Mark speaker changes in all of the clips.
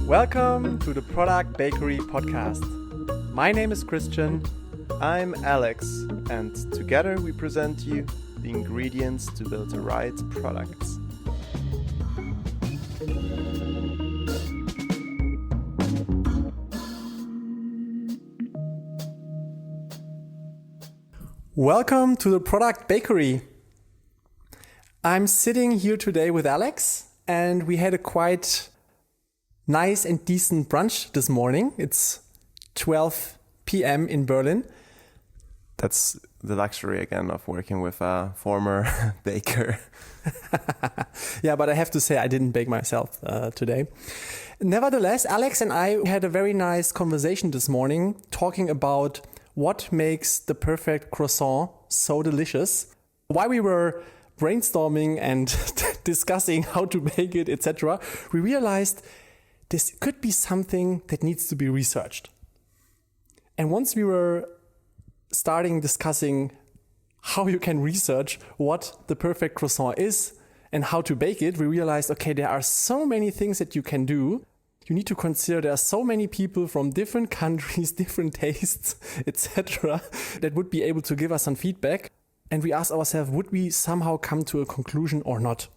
Speaker 1: Welcome to the Product Bakery podcast. My name is Christian. I'm Alex, and together we present you the ingredients to build the right products. Welcome to the Product Bakery. I'm sitting here today with Alex, and we had a quite nice and decent brunch this morning. It's 12 p.m. in Berlin.
Speaker 2: That's the luxury again of working with a former baker.
Speaker 1: Yeah, but I have to say I didn't bake myself today. Nevertheless, Alex and I had a very nice conversation this morning talking about what makes the perfect croissant so delicious, why we were brainstorming and discussing how to bake it, etc. We realized this could be something that needs to be researched. And once we were starting discussing how you can research what the perfect croissant is and how to bake it, we realized, okay, there are so many things that you can do. You need to consider there are so many people from different countries, different tastes, etc., that would be able to give us some feedback. And we asked ourselves, would we somehow come to a conclusion or not?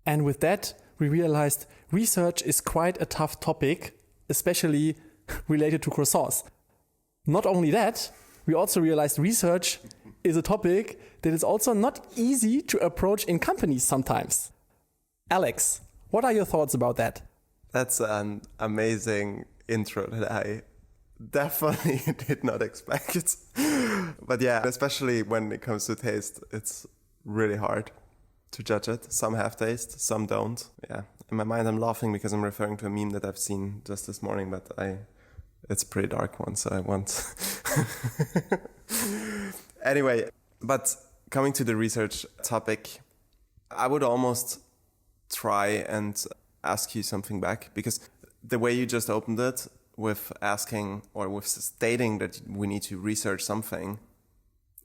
Speaker 1: And with that, we realized research is quite a tough topic, especially related to croissants. Not only that, we also realized research is a topic that is also not easy to approach in companies sometimes. Alex, what are your thoughts about that?
Speaker 2: That's an amazing intro that I definitely did not expect. But yeah, especially when it comes to taste, it's really hard to judge it. Some have taste, some don't. Yeah, in my mind I'm laughing because I'm referring to a meme that I've seen just this morning, but it's a pretty dark one, so I won't. Anyway, but coming to the research topic, I would almost try and ask you something back, because the way you just opened it with asking or with stating that we need to research something,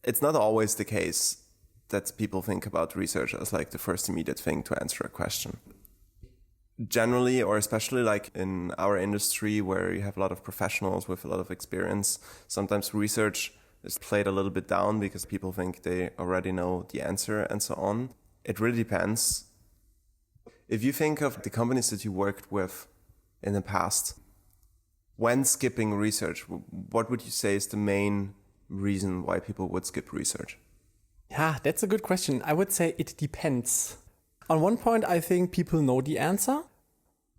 Speaker 2: it's not always the case that people think about research as like the first immediate thing to answer a question. Generally, or especially like in our industry where you have a lot of professionals with a lot of experience, sometimes research is played a little bit down because people think they already know the answer and so on. It really depends. If you think of the companies that you worked with in the past, when skipping research, what would you say is the main reason why people would skip research?
Speaker 1: Yeah, that's a good question. I would say it depends. On one point, I think people know the answer.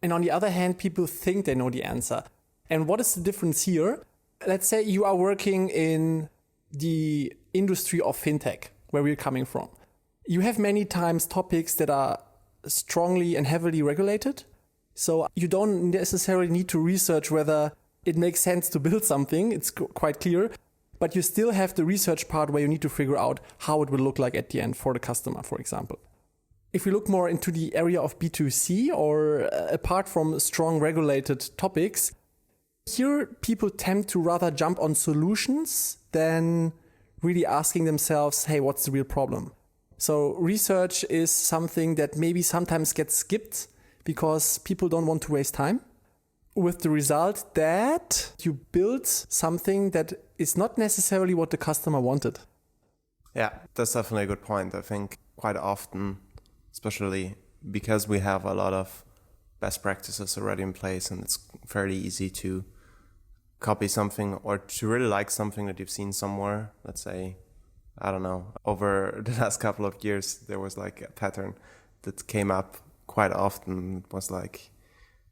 Speaker 1: And on the other hand, people think they know the answer. And what is the difference here? Let's say you are working in the industry of fintech, where we're coming from. You have many times topics that are strongly and heavily regulated. So you don't necessarily need to research whether it makes sense to build something. It's quite clear. But you still have the research part where you need to figure out how it will look like at the end for the customer, for example. If we look more into the area of B2C or apart from strong regulated topics, here people tend to rather jump on solutions than really asking themselves, hey, what's the real problem? So research is something that maybe sometimes gets skipped because people don't want to waste time, with the result that you build something that is not necessarily what the customer wanted.
Speaker 2: Yeah, that's definitely a good point. I think quite often, especially because we have a lot of best practices already in place and it's fairly easy to copy something or to really like something that you've seen somewhere. Let's say, I don't know, over the last couple of years, there was like a pattern that came up quite often. It was like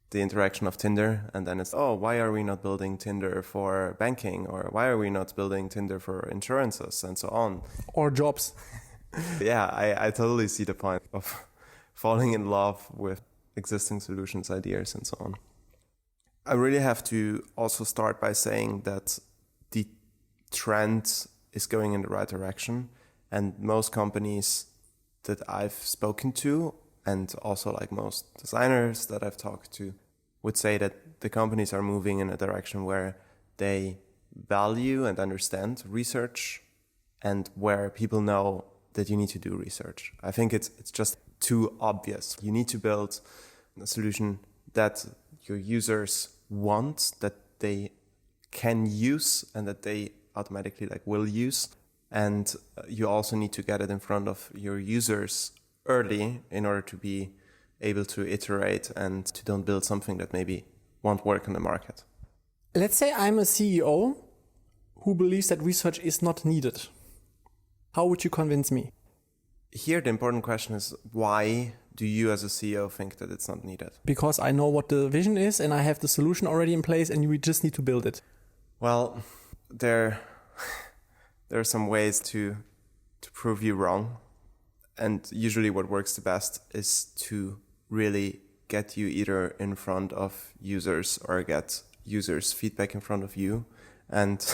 Speaker 2: the interaction of Tinder, and then it's, oh, why are we not building Tinder for banking? Or why are we not building Tinder for insurances and so on?
Speaker 1: Or jobs.
Speaker 2: Yeah, I totally see the point of falling in love with existing solutions, ideas, and so on. I really have to also start by saying that the trend is going in the right direction, and most companies that I've spoken to, and also like most designers that I've talked to, would say that the companies are moving in a direction where they value and understand research and where people know that you need to do research. I think it's just too obvious. You need to build a solution that your users want, that they can use, and that they automatically will use. And you also need to get it in front of your users early in order to be able to iterate and to don't build something that maybe won't work in the market.
Speaker 1: Let's say I'm a CEO who believes that research is not needed. How would you convince me?
Speaker 2: Here, the important question is, why do you as a CEO think that it's not needed?
Speaker 1: Because I know what the vision is and I have the solution already in place and we just need to build it.
Speaker 2: Well, there are some ways to prove you wrong. And usually what works the best is to really get you either in front of users or get users' feedback in front of you. And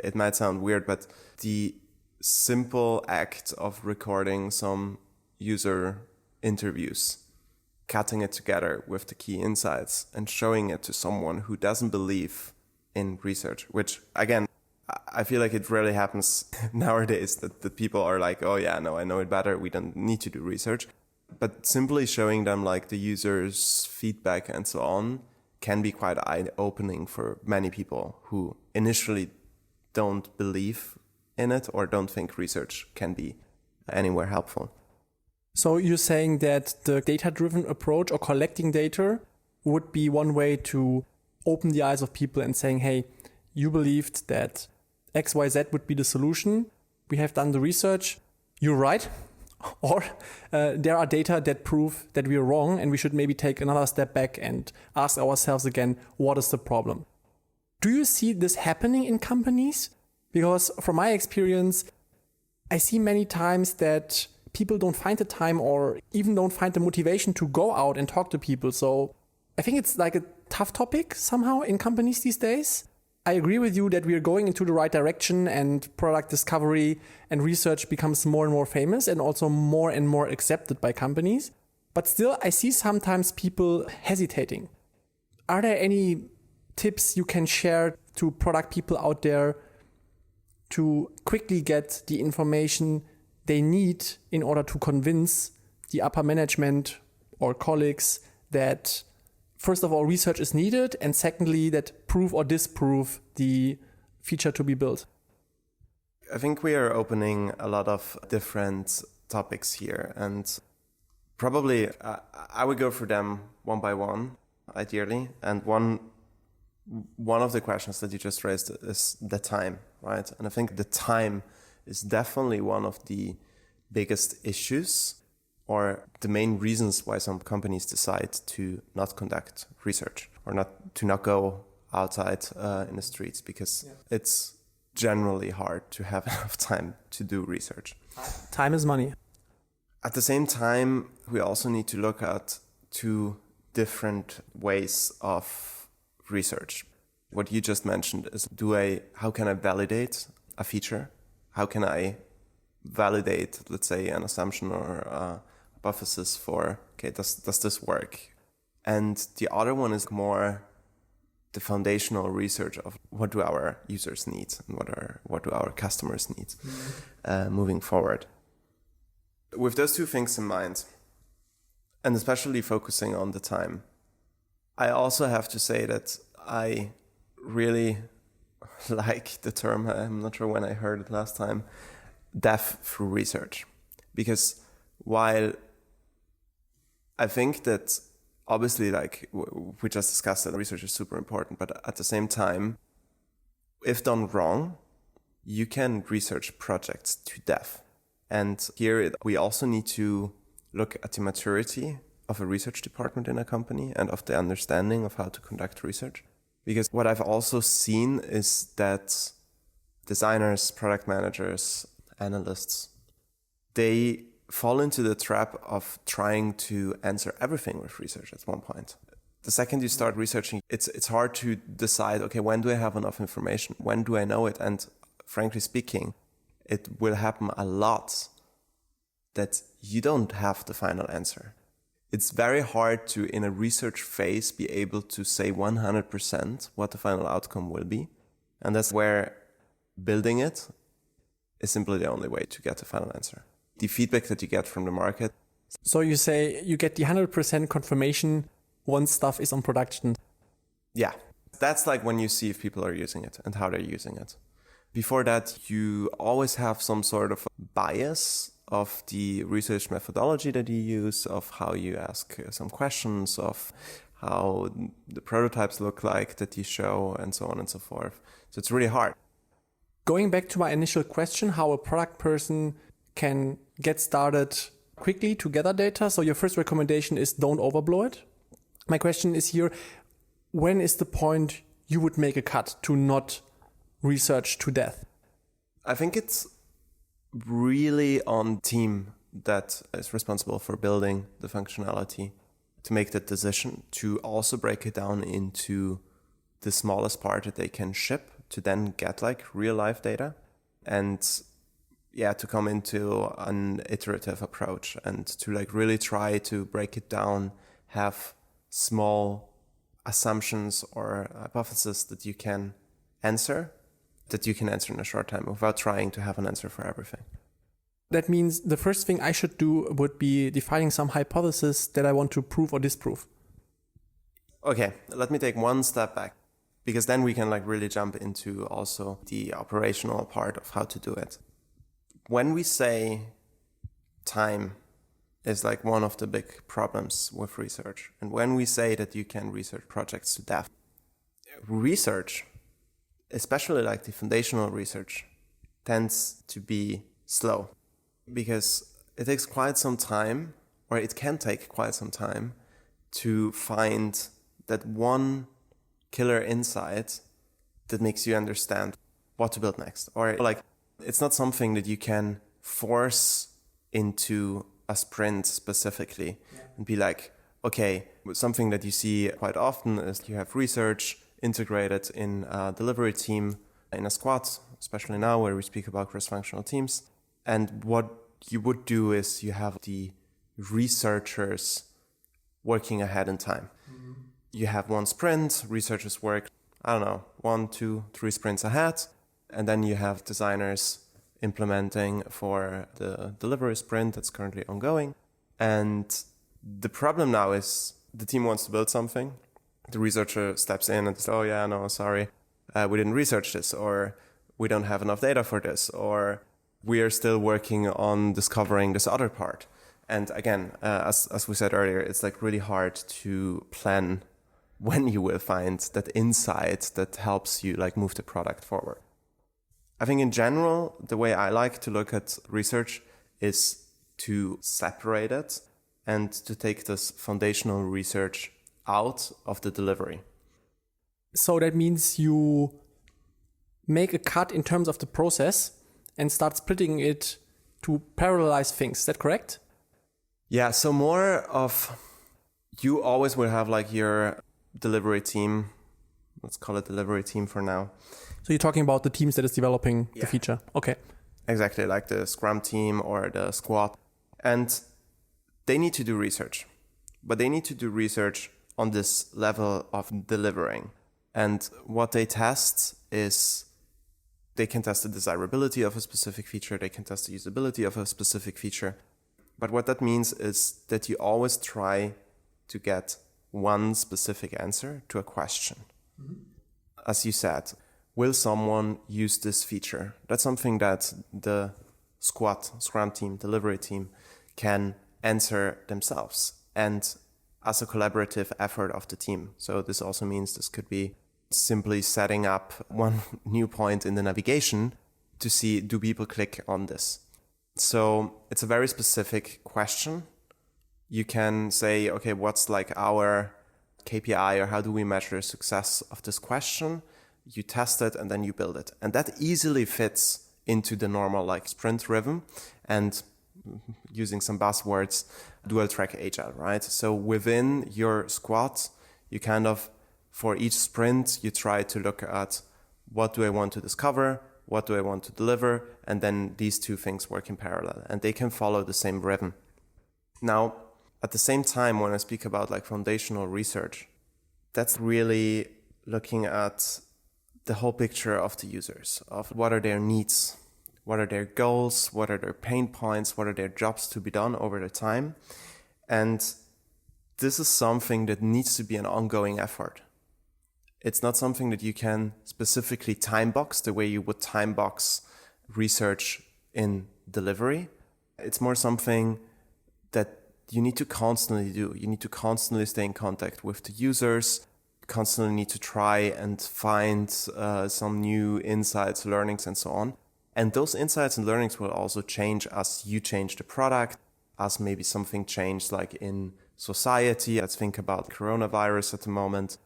Speaker 2: it might sound weird, but the simple act of recording some user interviews, cutting it together with the key insights and showing it to someone who doesn't believe in research, which again, I feel like it rarely happens nowadays that people are like, oh yeah, no, I know it better. We don't need to do research. But simply showing them the users' feedback and so on can be quite eye-opening for many people who initially don't believe in it or don't think research can be anywhere helpful.
Speaker 1: So you're saying that the data-driven approach or collecting data would be one way to open the eyes of people and saying, hey, you believed that XYZ would be the solution. We have done the research. You're right. Or there are data that prove that we're wrong and we should maybe take another step back and ask ourselves again, what is the problem? Do you see this happening in companies? Because from my experience, I see many times that people don't find the time or even don't find the motivation to go out and talk to people. So I think it's a tough topic somehow in companies these days. I agree with you that we are going into the right direction and product discovery and research becomes more and more famous and also more and more accepted by companies. But still, I see sometimes people hesitating. Are there any tips you can share to product people out there to quickly get the information they need in order to convince the upper management or colleagues that, first of all, research is needed, and secondly, that prove or disprove the feature to be built?
Speaker 2: I think we are opening a lot of different topics here, and probably I would go for them one by one, ideally. And one of the questions that you just raised is the time, right? And I think the time is definitely one of the biggest issues or the main reasons why some companies decide to not conduct research or not go outside in the streets, because it's generally hard to have enough time to do research.
Speaker 1: Time is money.
Speaker 2: At the same time, we also need to look at two different ways of research. What you just mentioned is, how can I validate a feature? How can I validate, let's say, an assumption or a hypothesis for, okay, does this work? And the other one is more the foundational research of what do our users need and what do our customers need moving forward. With those two things in mind, and especially focusing on the time, I also have to say that I really like the term, I'm not sure when I heard it last time, dev through research. Because while I think that obviously, we just discussed that research is super important, but at the same time, if done wrong, you can research projects to death. And here we also need to look at the maturity of a research department in a company and of the understanding of how to conduct research. Because what I've also seen is that designers, product managers, analysts, they fall into the trap of trying to answer everything with research at one point. The second you start researching, it's hard to decide, okay, when do I have enough information? When do I know it? And frankly speaking, it will happen a lot that you don't have the final answer. It's very hard to, in a research phase, be able to say 100% what the final outcome will be. And that's where building it is simply the only way to get the final answer. The feedback that you get from the market.
Speaker 1: So you say you get the 100% confirmation once stuff is on production.
Speaker 2: Yeah, that's like when you see if people are using it and how they're using it. Before that, you always have some sort of bias of the research methodology that you use, of how you ask some questions, of how the prototypes look like that you show, and so on and so forth. So it's really hard.
Speaker 1: Going back to my initial question, how a product person can get started quickly to gather data. So your first recommendation is don't overblow it. My question is here, when is the point you would make a cut to not research to death?
Speaker 2: I think it's really on team that is responsible for building the functionality to make that decision, to also break it down into the smallest part that they can ship to then get like real life data, and to come into an iterative approach and to like really try to break it down, have small assumptions or hypotheses that you can answer in a short time without trying to have an answer for everything.
Speaker 1: That means the first thing I should do would be defining some hypothesis that I want to prove or disprove.
Speaker 2: Okay, let me take one step back, because then we can like really jump into also the operational part of how to do it. When we say time is like one of the big problems with research, and when we say that you can research projects to death, research, especially like the foundational research, tends to be slow, because it takes quite some time, or it can take quite some time, to find that one killer insight that makes you understand what to build next. Or like, it's not something that you can force into a sprint specifically and be like, okay, something that you see quite often is you have research integrated in a delivery team, in a squad, especially now where we speak about cross-functional teams. And what you would do is you have the researchers working ahead in time. Mm-hmm. You have one sprint, researchers work, 1, 2, 3 sprints ahead. And then you have designers implementing for the delivery sprint that's currently ongoing. And the problem now is the team wants to build something. The researcher steps in and says, sorry, we didn't research this, or we don't have enough data for this, or we are still working on discovering this other part. And again, as we said earlier, it's like really hard to plan when you will find that insight that helps you like move the product forward. I think in general, the way I like to look at research is to separate it and to take this foundational research out of the delivery.
Speaker 1: So that means you make a cut in terms of the process and start splitting it to parallelize things. Is that correct?
Speaker 2: Yeah, so more of, you always will have like your delivery team. Let's call it delivery team for now.
Speaker 1: So you're talking about the teams that is developing the feature. Okay.
Speaker 2: Exactly, like the Scrum team or the squad. And they need to do research. But they need to do research on this level of delivering. And what they test is, they can test the desirability of a specific feature. They can test the usability of a specific feature. But what that means is that you always try to get one specific answer to a question. Mm-hmm. As you said, will someone use this feature? That's something that the squad, Scrum team, delivery team can answer themselves and as a collaborative effort of the team. So this also means this could be simply setting up one new point in the navigation to see, do people click on this? So it's a very specific question. You can say, okay, what's like our KPI, or how do we measure the success of this question? You test it and then you build it. And that easily fits into the normal like sprint rhythm, and using some buzzwords, dual track agile, right? So within your squad, you kind of, for each sprint, you try to look at what do I want to discover, what do I want to deliver, and then these two things work in parallel, and they can follow the same rhythm. Now, at the same time, when I speak about like foundational research, that's really looking at the whole picture of the users, of what are their needs, what are their goals, what are their pain points, what are their jobs to be done over the time. And this is something that needs to be an ongoing effort. It's not something that you can specifically time box the way you would time box research in delivery. It's more something that you need to constantly do. You need to constantly stay in contact with the users, constantly need to try and find some new insights, learnings, and so on. And those insights and learnings will also change as you change the product, as maybe something changed like in society. Let's think about coronavirus at the moment.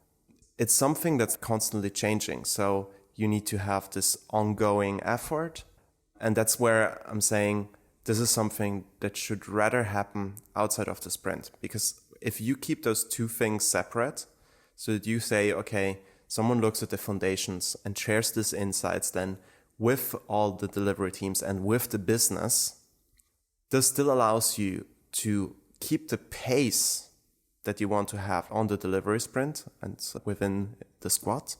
Speaker 2: It's something that's constantly changing. So you need to have this ongoing effort. And that's where I'm saying this is something that should rather happen outside of the sprint. Because if you keep those two things separate, so that you say, okay, someone looks at the foundations and shares these insights then with all the delivery teams and with the business, this still allows you to keep the pace that you want to have on the delivery sprint and within the squad,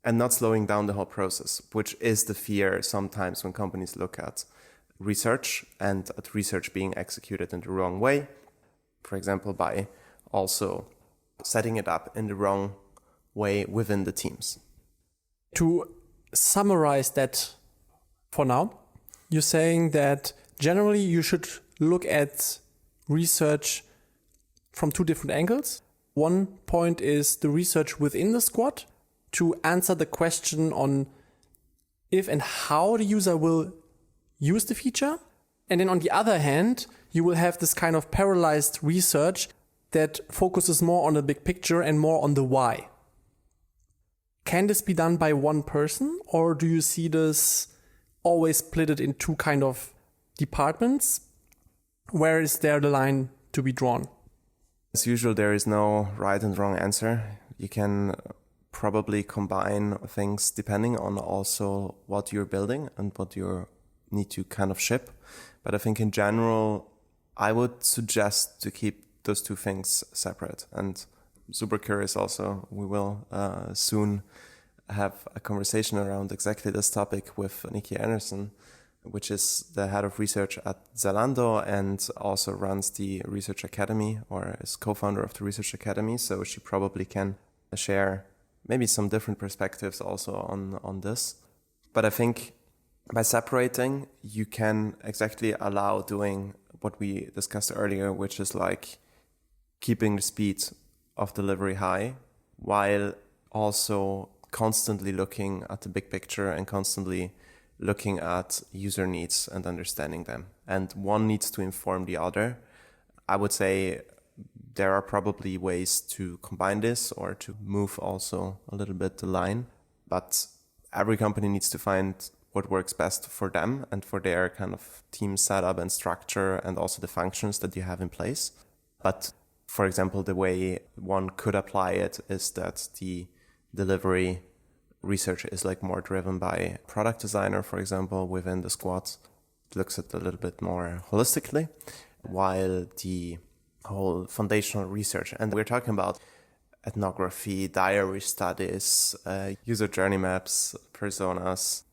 Speaker 2: and not slowing down the whole process, which is the fear sometimes when companies look at research and at research being executed in the wrong way. For example, by also setting it up in the wrong way within the teams.
Speaker 1: To summarize that for now, you're saying that generally you should look at research from two different angles. One point is the research within the squad to answer the question on if and how the user will use the feature. And then on the other hand, you will have this kind of parallelized research that focuses more on the big picture and more on the why. Can this be done by one person, or do you see this always split it in two kind of departments? Where is there the line to be drawn?
Speaker 2: As usual, there is no right and wrong answer. You can probably combine things depending on also what you're building and what you need to kind of ship. But I think in general, I would suggest to keep those two things separate. And super curious also, we will soon have a conversation around exactly this topic with Nikki Anderson, which is the head of research at Zalando and also runs the Research Academy, or is co-founder of the Research Academy. So she probably can share maybe some different perspectives also on this. But I think by separating, you can exactly allow doing what we discussed earlier, which is like keeping the speed of delivery high while also constantly looking at the big picture and constantly looking at user needs and understanding them. And one needs to inform the other. I would say there are probably ways to combine this or to move also a little bit the line, but every company needs to find what works best for them and for their kind of team setup and structure and also the functions that you have in place. But for example, the way one could apply it is that the delivery research is like more driven by product designer, for example, within the squad. It looks at it a little bit more holistically, while the whole foundational research, and we're talking about ethnography, diary studies, user journey maps, personas,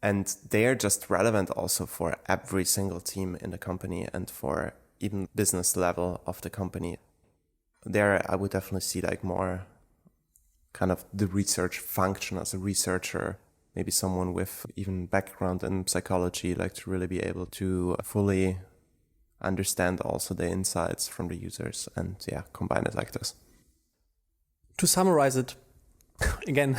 Speaker 2: and they are just relevant also for every single team in the company and for even business level of the company. There, I would definitely see like more kind of the research function as a researcher, maybe someone with even background in psychology, like to really be able to fully understand also the insights from the users and combine it like this.
Speaker 1: To summarize it, again,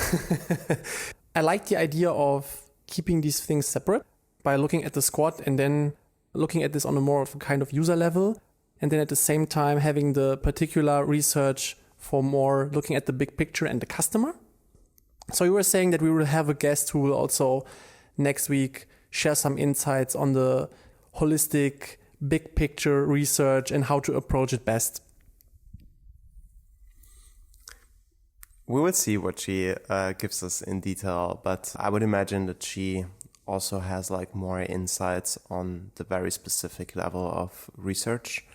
Speaker 1: I like the idea of keeping these things separate by looking at the squad and then looking at this on a more of a kind of user level, and then at the same time having the particular research for more looking at the big picture and the customer. So you were saying that we will have a guest who will also next week share some insights on the holistic big picture research and how to approach it best.
Speaker 2: We will see what she gives us in detail, but I would imagine that she also has like more insights on the very specific level of research.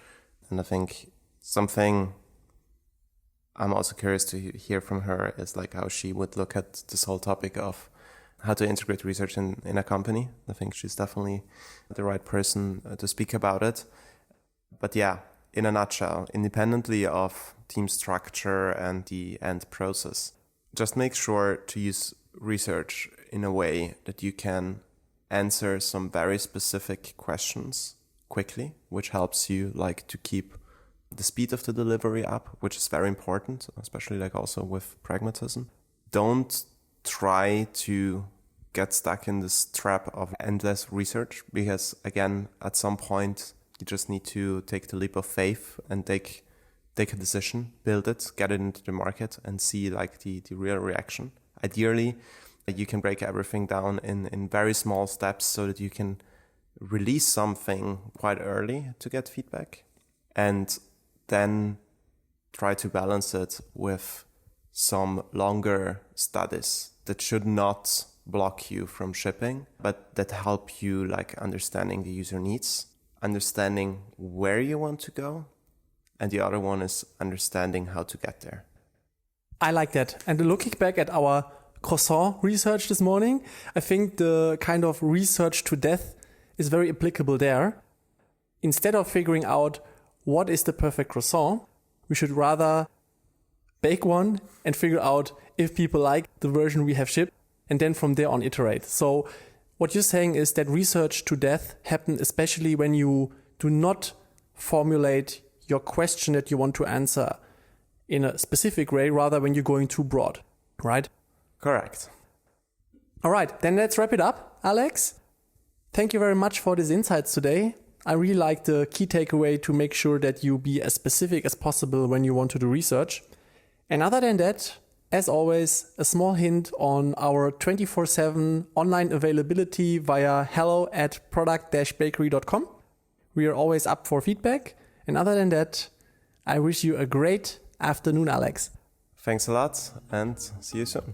Speaker 2: And I think something I'm also curious to hear from her is like how she would look at this whole topic of how to integrate research in a company. I think she's definitely the right person to speak about it. But in a nutshell, independently of team structure and the end process, just make sure to use research in a way that you can answer some very specific questions quickly, which helps you like to keep the speed of the delivery up, which is very important, especially like also with pragmatism. Don't try to get stuck in this trap of endless research, because again, at some point you just need to take the leap of faith and take a decision, build it, get it into the market and see like the real reaction. Ideally, you can break everything down in very small steps so that you can release something quite early to get feedback, and then try to balance it with some longer studies that should not block you from shipping, but that help you like understanding the user needs, understanding where you want to go, and the other one is understanding how to get there.
Speaker 1: I like that. And looking back at our croissant research this morning, I think the kind of research to death is very applicable there. Instead of figuring out what is the perfect croissant, we should rather bake one and figure out if people like the version we have shipped, and then from there on iterate. So what you're saying is that research to death happens especially when you do not formulate your question that you want to answer in a specific way, rather when you're going too broad, right?
Speaker 2: Correct.
Speaker 1: All right, then let's wrap it up, Alex. Thank you very much for these insights today. I really like the key takeaway to make sure that you be as specific as possible when you want to do research. And other than that, as always, a small hint on our 24/7 online availability via hello@product-bakery.com. We are always up for feedback. And other than that, I wish you a great afternoon, Alex.
Speaker 2: Thanks a lot and see you soon.